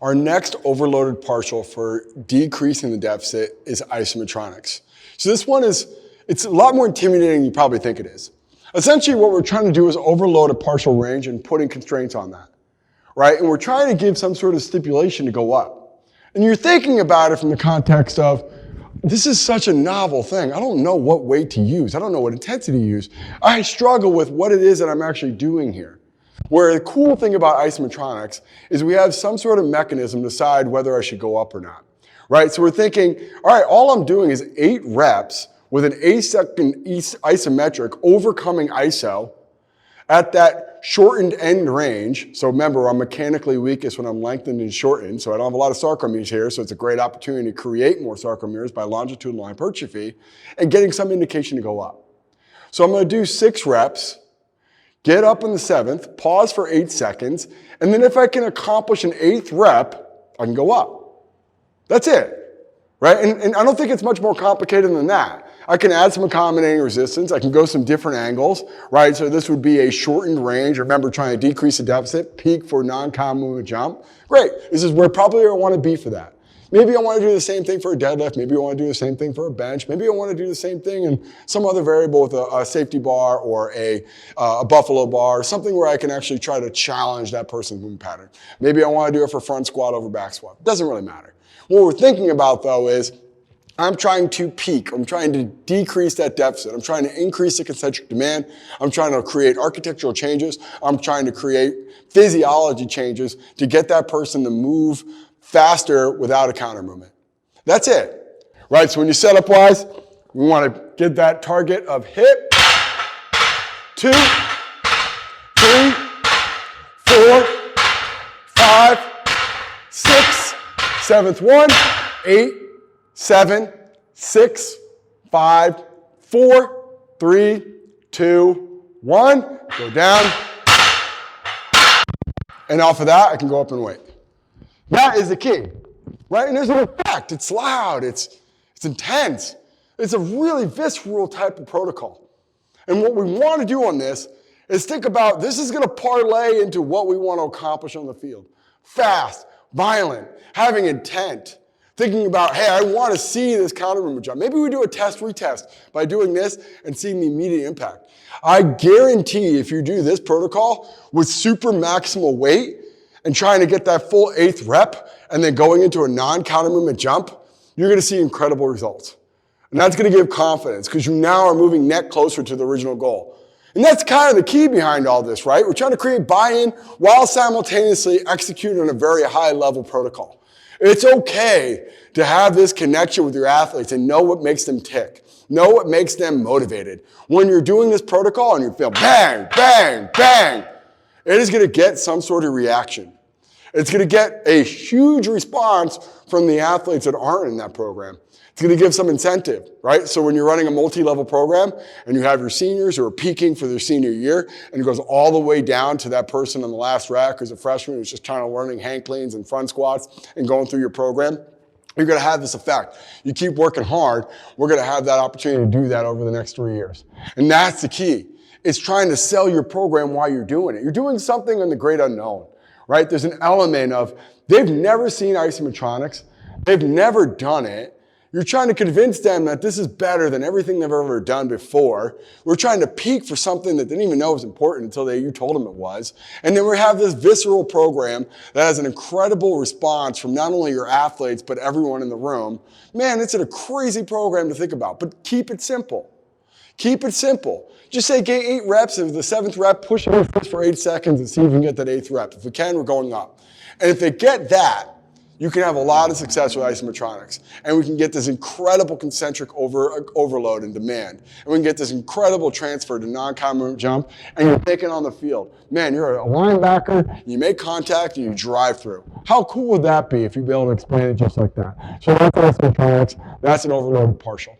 Our next overloaded partial for decreasing the deficit is isometronics. So this one it's a lot more intimidating than you probably think it is. Essentially what we're trying to do is overload a partial range and putting constraints on that, right? And we're trying to give some sort of stipulation to go up. And you're thinking about it from the context of, this is such a novel thing. I don't know what weight to use. I don't know what intensity to use. I struggle with what it is that I'm actually doing here. Where the cool thing about isometronics is we have some sort of mechanism to decide whether I should go up or not, right? So we're thinking, all right, all I'm doing is 8 reps with an 8-second isometric overcoming iso at that shortened end range. So remember, I'm mechanically weakest when I'm lengthened and shortened, so I don't have a lot of sarcomeres here, so it's a great opportunity to create more sarcomeres by longitudinal hypertrophy and getting some indication to go up. So I'm going to do 6 reps, get up in the 7th, pause for 8 seconds, and then if I can accomplish an 8th rep, I can go up. That's it, right? And I don't think it's much more complicated than that. I can add some accommodating resistance. I can go some different angles, right? So this would be a shortened range. Remember, trying to decrease the deficit, peak for non-common movement jump. Great, this is where probably I want to be for that. Maybe I want to do the same thing for a deadlift. Maybe I want to do the same thing for a bench. Maybe I want to do the same thing in some other variable with a safety bar or a buffalo bar, something where I can actually try to challenge that person's movement pattern. Maybe I want to do it for front squat over back squat. Doesn't really matter. What we're thinking about though is I'm trying to peak. I'm trying to decrease that deficit. I'm trying to increase the concentric demand. I'm trying to create architectural changes. I'm trying to create physiology changes to get that person to move faster without a counter movement. That's it, right? So when you set up wise, we want to get that target of hip, 2, 3, 4, 5, 6, 7th one, 8, 7, 6, 5, 4, 3, 2, 1. Go down. And off of that, I can go up in weight. That is the key, right? And there's an effect. It's loud. It's intense. It's a really visceral type of protocol. And what we want to do on this is think about this is going to parlay into what we want to accomplish on the field. Fast, violent, having intent. Thinking about, hey, I want to see this counter movement jump. Maybe we do a test retest by doing this and seeing the immediate impact. I guarantee if you do this protocol with super maximal weight and trying to get that full 8th rep and then going into a non-counter movement jump, you're going to see incredible results. And that's going to give confidence because you now are moving net closer to the original goal. And that's kind of the key behind all this, right? We're trying to create buy-in while simultaneously executing on a very high level protocol. It's okay to have this connection with your athletes and know what makes them tick. Know what makes them motivated. When you're doing this protocol and you feel bang, bang, bang, it is going to get some sort of reaction. It's going to get a huge response from the athletes that aren't in that program. It's going to give some incentive, right? So when you're running a multi-level program and you have your seniors who are peaking for their senior year and it goes all the way down to that person on the last rack who's a freshman who's just kind of learning hang cleans and front squats and going through your program, you're going to have this effect. You keep working hard, we're going to have that opportunity to do that over the next 3 years. And that's the key. It's trying to sell your program while you're doing it. You're doing something in the great unknown, right? There's an element of they've never seen isometronics. They've never done it. You're trying to convince them that this is better than everything they've ever done before. We're trying to peak for something that they didn't even know was important until you told them it was. And then we have this visceral program that has an incredible response from not only your athletes, but everyone in the room. Man, it's a crazy program to think about, but keep it simple. Keep it simple. Just say get 8 reps. If the 7th rep, push it for 8 seconds and see if we can get that 8th rep. If we can, we're going up. And if they get that, you can have a lot of success with isometronics. And we can get this incredible concentric overload and demand. And we can get this incredible transfer to non-common jump, and you're taking on the field. Man, you're a linebacker, you make contact, and you drive through. How cool would that be if you'd be able to explain it just like that? So that's isometronics. That's an overloaded partial.